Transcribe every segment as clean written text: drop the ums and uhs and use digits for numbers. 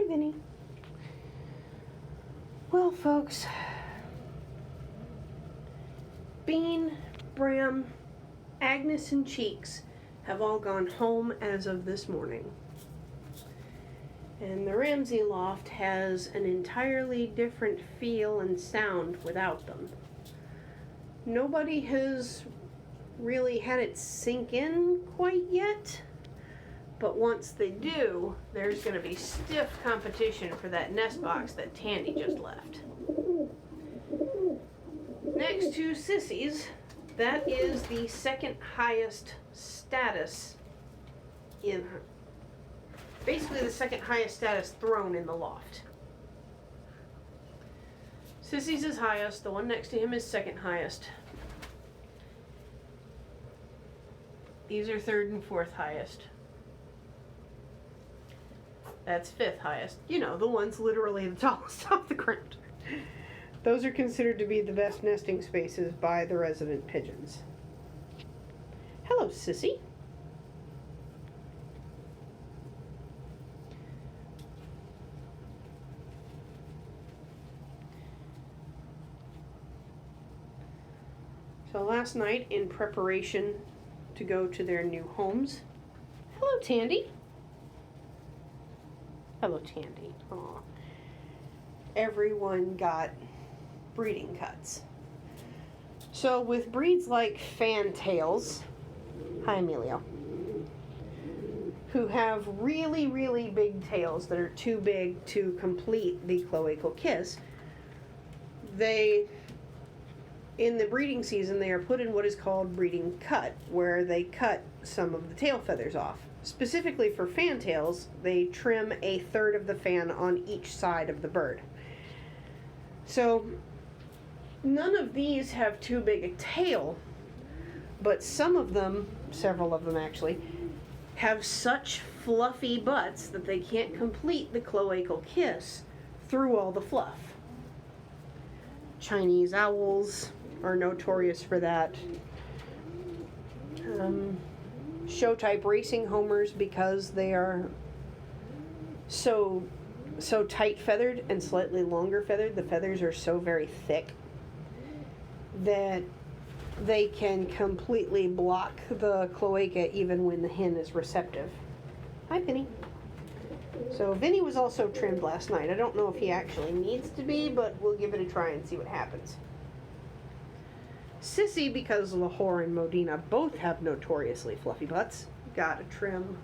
Vinny. Well, folks, Bean, Bram, Agnes, and Cheeks have all gone home as of this morning. And the Ramsey loft has an entirely different feel and sound without them. Nobody has really had it sink in quite yet, but once they do, there's going to be stiff competition for that nest box that Tandy just left. Next to Sissy's, that is the second highest status in her. Basically the second highest status throne in the loft. Sissy's is highest, the one next to him is second highest. These are third and fourth highest. That's fifth highest. You know, the ones literally the tallest off the ground. Those are considered to be the best nesting spaces by the resident pigeons. Hello, Sissy. So last night, in preparation to go to their new homes. Hello, Tandy. Hello, Tandy. Aw. Everyone got breeding cuts. So with breeds like fantails, hi Emilio, who have really, really big tails that are too big to complete the cloacal kiss, in the breeding season, they are put in what is called breeding cut, where they cut some of the tail feathers off. Specifically for fantails, they trim a third of the fan on each side of the bird. So, none of these have too big a tail, but some of them, several of them actually, have such fluffy butts that they can't complete the cloacal kiss through all the fluff. Chinese owls are notorious for that. Show-type racing homers, because they are so tight-feathered and slightly longer feathered, the feathers are so very thick that they can completely block the cloaca even when the hen is receptive. Hi, Vinny. So Vinny was also trimmed last night. I don't know if he actually needs to be, but we'll give it a try and see what happens. Sissy, because Lahore and Modena both have notoriously fluffy butts, got a trim.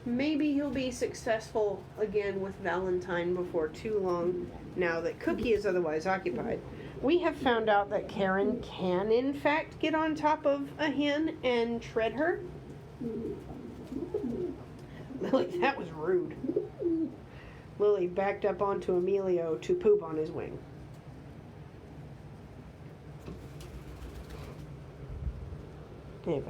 Maybe he'll be successful again with Valentine before too long, now that Cookie is otherwise occupied. We have found out that Karen can, in fact, get on top of a hen and shred her. Lily, that was rude. Lily backed up onto Emilio to poop on his wing. There you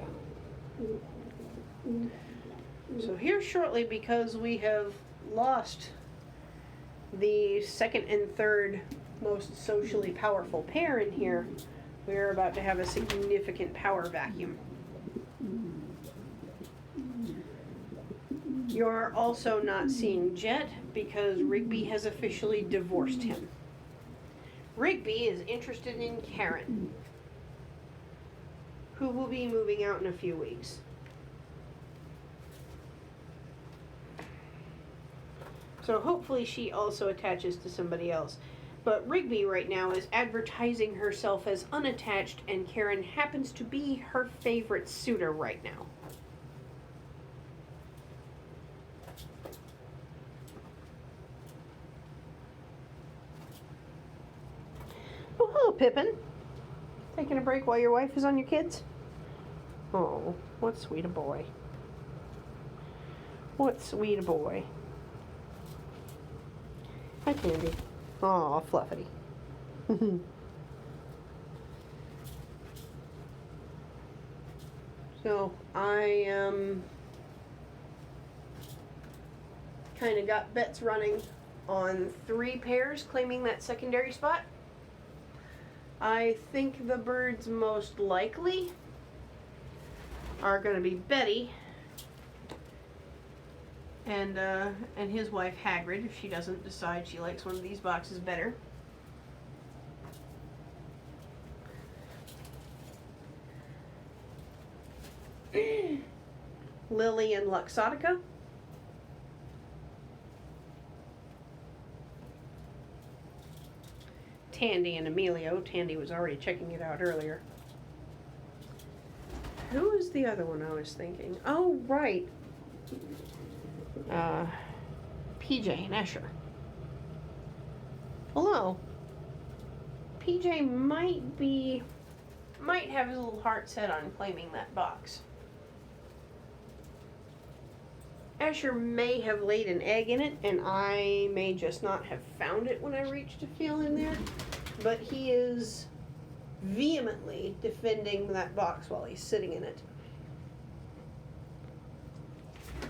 go. So here shortly, because we have lost the second and third most socially powerful pair in here, we're about to have a significant power vacuum. You're also not seeing Jet because Rigby has officially divorced him. Rigby is interested in Karen, who will be moving out in a few weeks. So hopefully she also attaches to somebody else. But Rigby right now is advertising herself as unattached, and Karen happens to be her favorite suitor right now. Oh, hello, Pippin. Taking a break while your wife is on your kids? Oh, what sweet a boy. What sweet a boy. Hi, Candy. Aw, Fluffity. So, I, kind of got bets running on 3 pairs claiming that secondary spot. I think the birds most likely are going to be Betty and his wife Hagrid, if she doesn't decide she likes one of these boxes better. Lily and Luxottica. Tandy and Emilio. Tandy was already checking it out earlier. Who was the other one I was thinking? Oh, right. PJ and Escher. Although, PJ might have his little heart set on claiming that box. Escher may have laid an egg in it, and I may just not have found it when I reached to feel in there. But he is vehemently defending that box while he's sitting in it.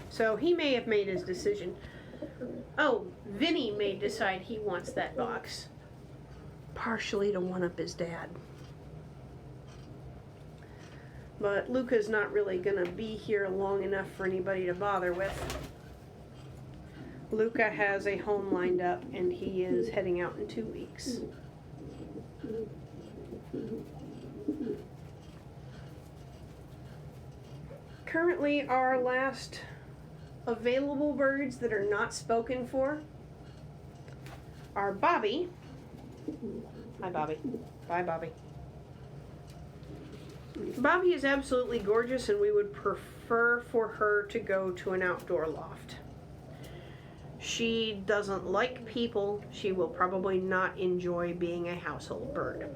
So he may have made his decision. Oh, Vinny may decide he wants that box. Partially to one-up his dad. But Luca's not really going to be here long enough for anybody to bother with. Luca has a home lined up, and he is heading out in 2 weeks. Currently, our last available birds that are not spoken for are Bobby. Hi, Bobby. Bye, Bobby. Bobby is absolutely gorgeous, and we would prefer for her to go to an outdoor loft. She doesn't like people. She will probably not enjoy being a household bird.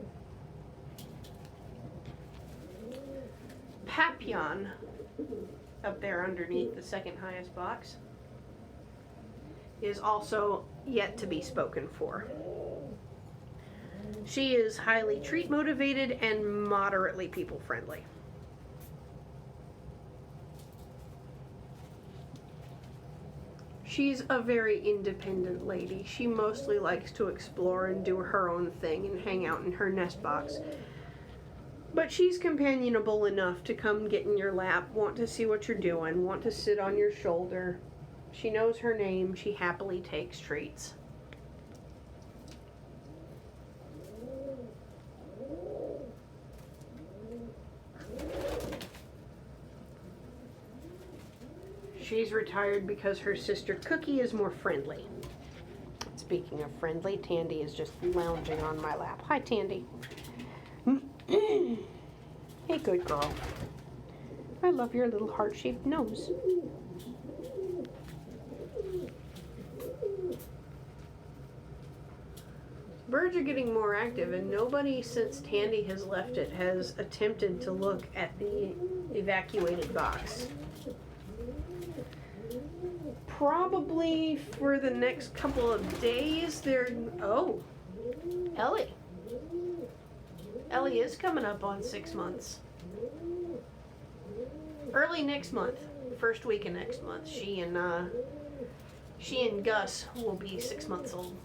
Papillon, up there underneath the second highest box, is also yet to be spoken for. She is highly treat motivated and moderately people friendly. She's a very independent lady. She mostly likes to explore and do her own thing and hang out in her nest box. But she's companionable enough to come get in your lap, want to see what you're doing, want to sit on your shoulder. She knows her name. She happily takes treats. She's retired because her sister Cookie is more friendly. Speaking of friendly, Tandy is just lounging on my lap. Hi, Tandy. Hey, good girl. I love your little heart-shaped nose. Birds are getting more active, and nobody since Tandy has left it has attempted to look at the evacuated box. Probably for the next couple of days, oh, Ellie. Ellie is coming up on 6 months. Early next month, first week of next month, she and Gus will be 6 months old.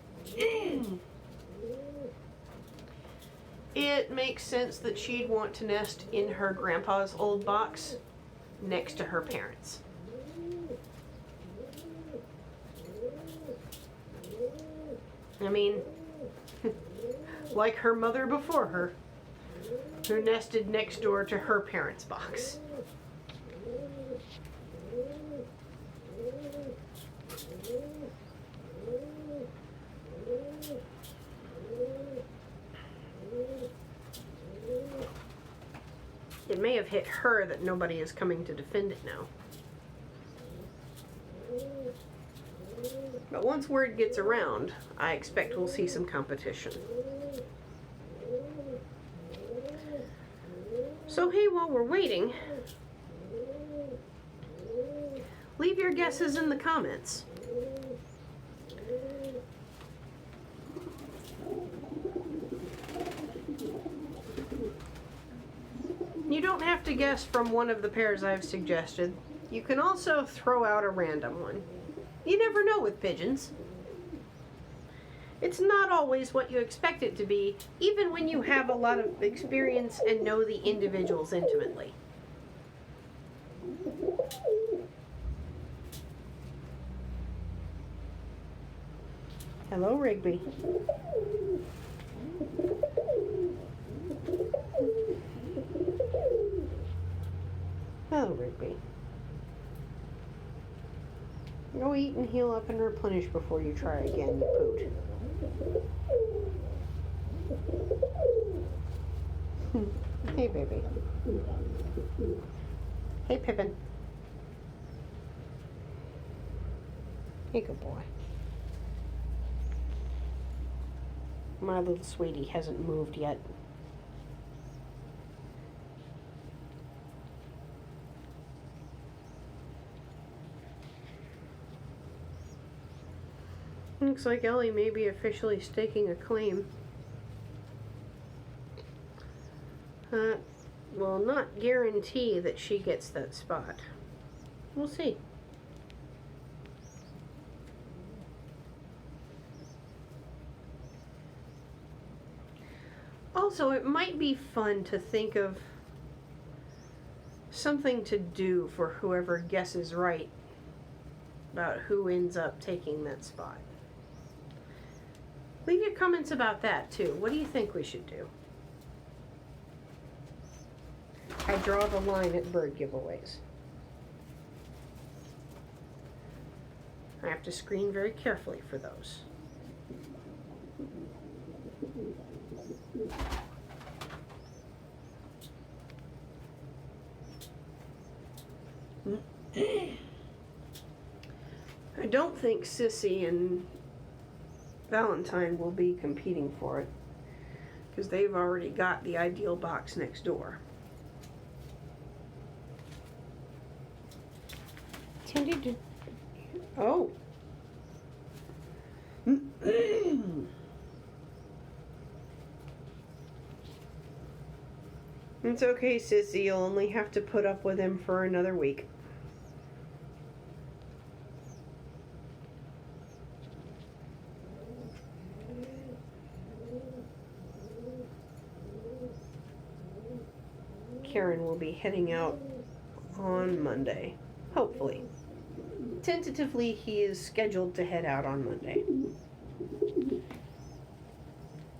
It makes sense that she'd want to nest in her grandpa's old box next to her parents. I mean, like her mother before her, who nested next door to her parents' box. It may have hit her that nobody is coming to defend it now. But once word gets around, I expect we'll see some competition. So hey, while we're waiting, leave your guesses in the comments. You don't have to guess from one of the pairs I've suggested. You can also throw out a random one. You never know with pigeons. It's not always what you expect it to be, even when you have a lot of experience and know the individuals intimately. Hello, Rigby. Hello, Rigby. Go eat and heal up and replenish before you try again, you poot. Hey, baby. Hey, Pippin. Hey, good boy. My little sweetie hasn't moved yet. Looks like Ellie may be officially staking a claim. Will not guarantee that she gets that spot. We'll see. Also, it might be fun to think of something to do for whoever guesses right about who ends up taking that spot. Leave your comments about that too. What do you think we should do? I draw the line at bird giveaways. I have to screen very carefully for those. I don't think Sissy and Valentine will be competing for it because they've already got the ideal box next door. Tended to... Oh. It's okay, Sissy. You'll only have to put up with him for another week. Karen will be heading out on Monday, hopefully. Tentatively, he is scheduled to head out on Monday.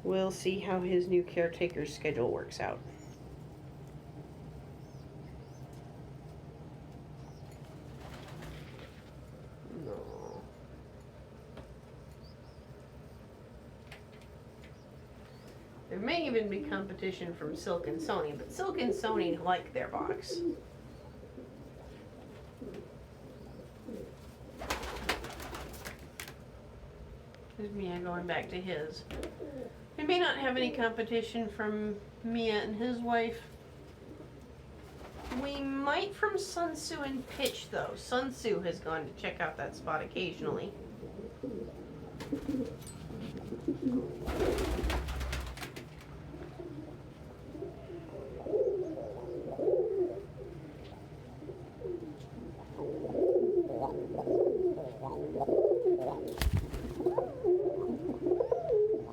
We'll see how his new caretaker's schedule works out. No. There may even be competition from Silk and Sony, but Silk and Sony like their box. There's Mia going back to his. We may not have any competition from Mia and his wife. We might from Sun Tzu and Pitch, though. Sun Tzu has gone to check out that spot occasionally.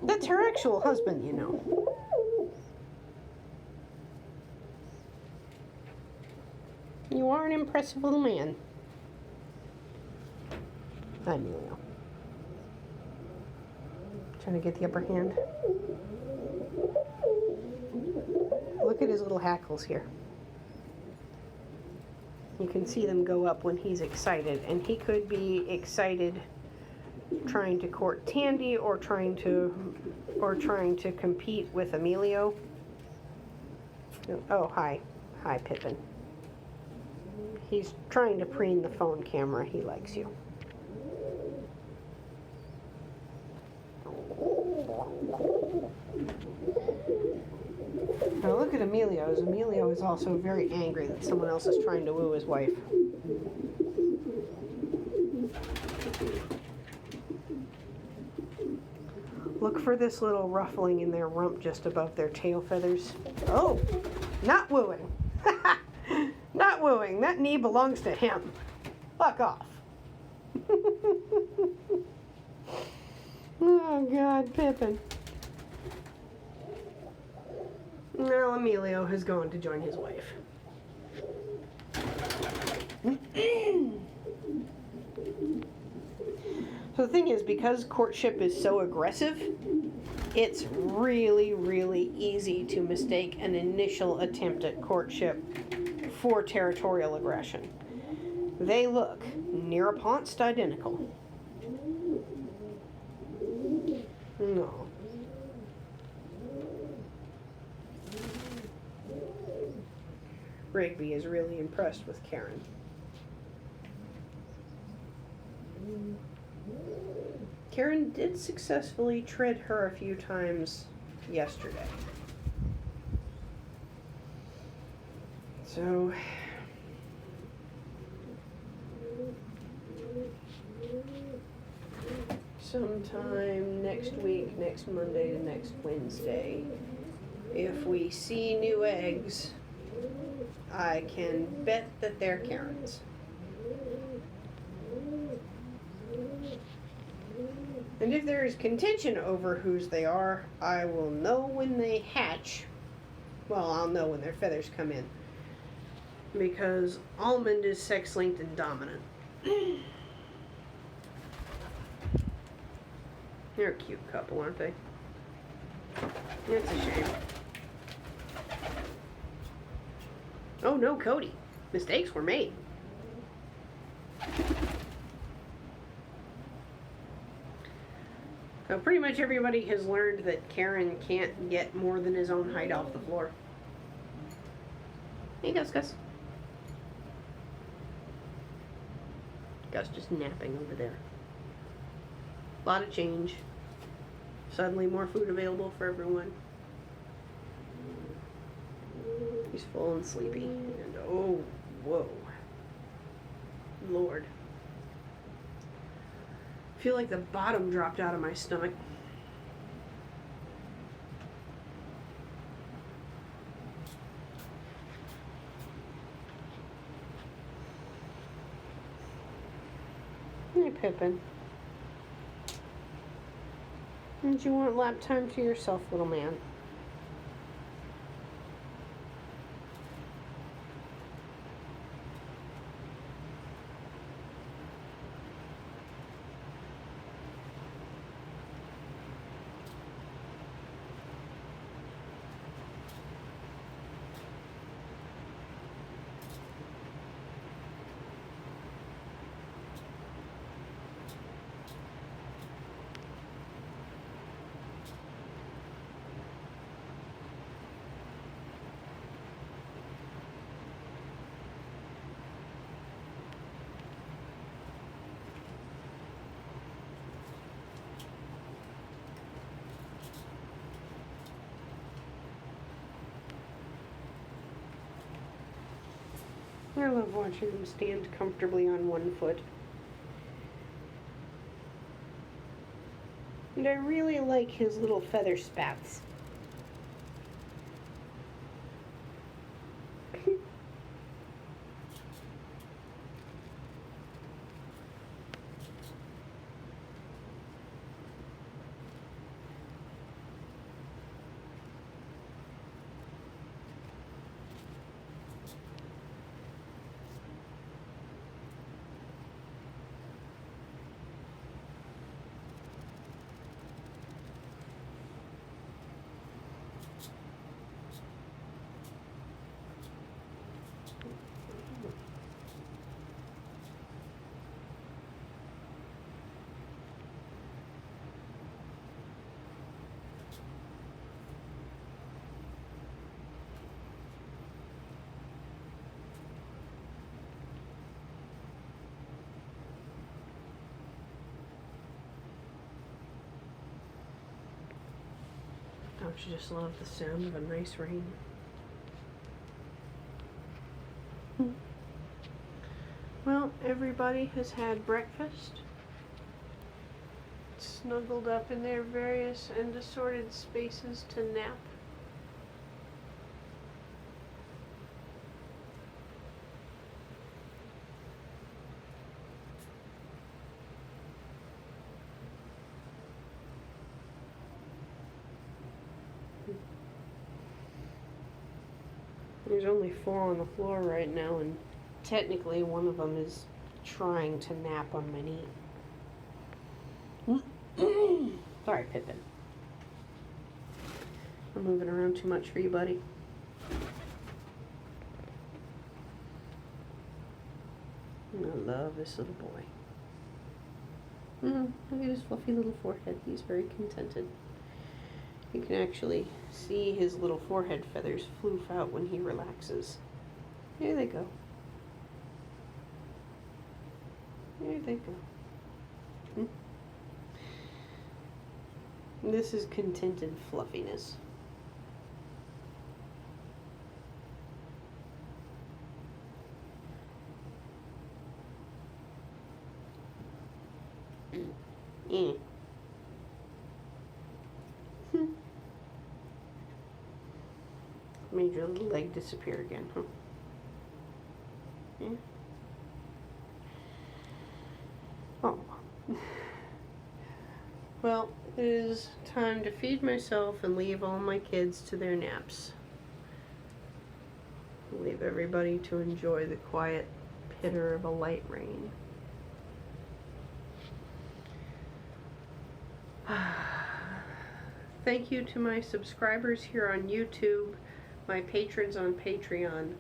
That's her actual husband, you know. You are an impressive little man. Hi, Emilio. Trying to get the upper hand. Look at his little hackles here. You can see them go up when he's excited, and he could be excited trying to court Tandy or trying to compete with Emilio. Oh, hi. Hi, Pippin. He's trying to preen the phone camera. He likes you. Now look at Emilio. Emilio is also very angry that someone else is trying to woo his wife. Look for this little ruffling in their rump just above their tail feathers. Oh, not wooing. Not wooing. That knee belongs to him. Fuck off. Oh, God, Pippin. Now Emilio has gone to join his wife. So the thing is, because courtship is so aggressive, it's really, really easy to mistake an initial attempt at courtship for territorial aggression. They look near-apponced identical. No. Rigby is really impressed with Karen. Karen did successfully tread her a few times yesterday. So, sometime next week, next Monday to next Wednesday, if we see new eggs, I can bet that they're Karen's. And if there is contention over whose they are, I will know when they hatch. Well, I'll know when their feathers come in. Because Almond is sex-linked and dominant. They're a cute couple, aren't they? It's a shame. Oh no, Cody. Mistakes were made. So pretty much everybody has learned that Karen can't get more than his own height off the floor. Hey, Gus. Gus just napping over there. A lot of change. Suddenly more food available for everyone. He's full and sleepy. And oh, whoa. Lord. I feel like the bottom dropped out of my stomach. Hey, Pippin. Did you want lap time to yourself, little man? I love watching him stand comfortably on one foot. And I really like his little feather spats. Don't you just love the sound of a nice rain? Well, everybody has had breakfast, snuggled up in their various and assorted spaces to nap. There's only 4 on the floor right now, and technically one of them is trying to nap on my knee. Sorry, Pippin. I'm moving around too much for you, buddy. I love this little boy. Look at his fluffy little forehead. He's very contented. You can actually see his little forehead feathers floof out when he relaxes. There they go. There they go. This is contented fluffiness. Made your little leg disappear again, huh? Yeah. Oh. Well, it is time to feed myself and leave all my kids to their naps. Leave everybody to enjoy the quiet pitter of a light rain. Thank you to my subscribers here on YouTube, my patrons on Patreon,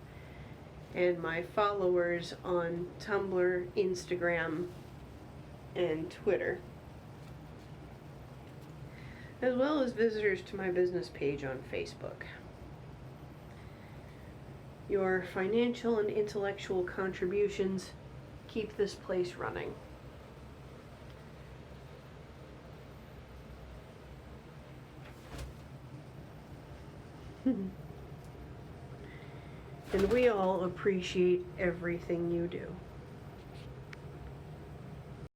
and my followers on Tumblr, Instagram, and Twitter, as well as visitors to my business page on Facebook. Your financial and intellectual contributions keep this place running. And we all appreciate everything you do.